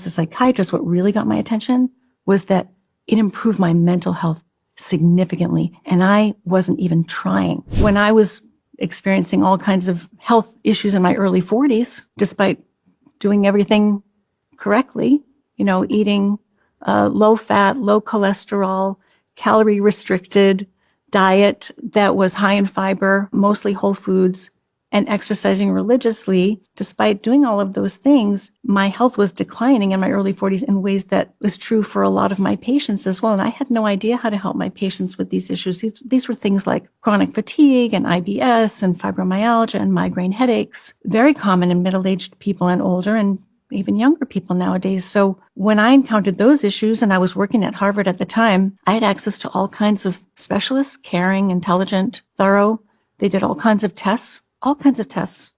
As a psychiatrist, what really got my attention was that it improved my mental health significantly, and I wasn't even trying. When I was experiencing all kinds of health issues in my early 40s, despite doing everything correctly, eating low fat, low cholesterol, calorie restricted diet that was high in fiber, mostly whole foods, and exercising religiously, despite doing all of those things, my health was declining in my early 40s in ways that was true for a lot of my patients as well. And I had no idea how to help my patients with these issues. These were things like chronic fatigue and IBS and fibromyalgia and migraine headaches, very common in middle-aged people and older and even younger people nowadays. So when I encountered those issues, and I was working at Harvard at the time, I had access to all kinds of specialists, caring, intelligent, thorough. They did all kinds of tests.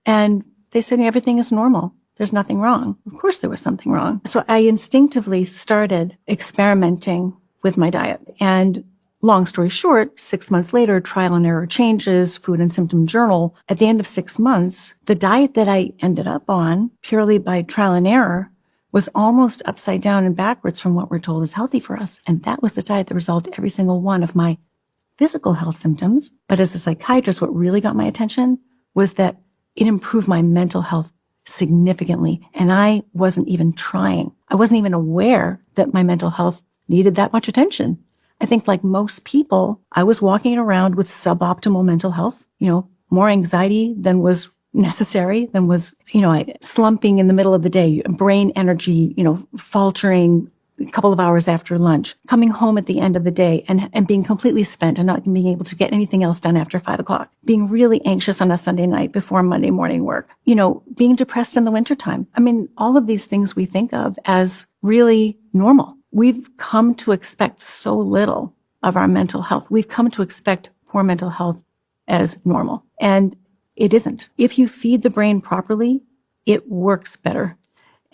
And they said everything is normal. There's nothing wrong. Of course there was something wrong. So I instinctively started experimenting with my diet. And long story short, 6 months later, trial and error changes, food and symptom journal. At the end of 6 months, the diet that I ended up on purely by trial and error was almost upside down and backwards from what we're told is healthy for us. And that was the diet that resolved every single one of my physical health symptoms. But as a psychiatrist, what really got my attention was that it improved my mental health significantly. And I wasn't even trying. I wasn't even aware that my mental health needed that much attention. I think like most people, I was walking around with suboptimal mental health, more anxiety than was necessary, than was, slumping in the middle of the day, brain energy, faltering a couple of hours after lunch, coming home at the end of the day and being completely spent and not being able to get anything else done after 5 o'clock, being really anxious on a Sunday night before Monday morning work, being depressed in the wintertime. I mean, all of these things we think of as really normal. We've come to expect so little of our mental health. We've come to expect poor mental health as normal, and it isn't. If you feed the brain properly, it works better.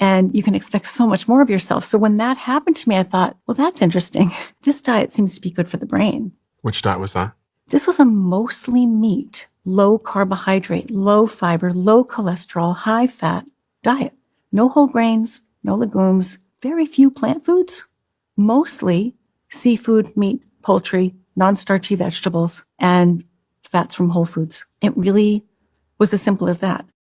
And you can expect so much more of yourself. So when that happened to me, I thought, well, that's interesting. This diet seems to be good for the brain. Which diet was that? This was a mostly meat, low carbohydrate, low fiber, low cholesterol, high fat diet. No whole grains, no legumes, very few plant foods, mostly seafood, meat, poultry, non-starchy vegetables, and fats from whole foods. It really was as simple as that.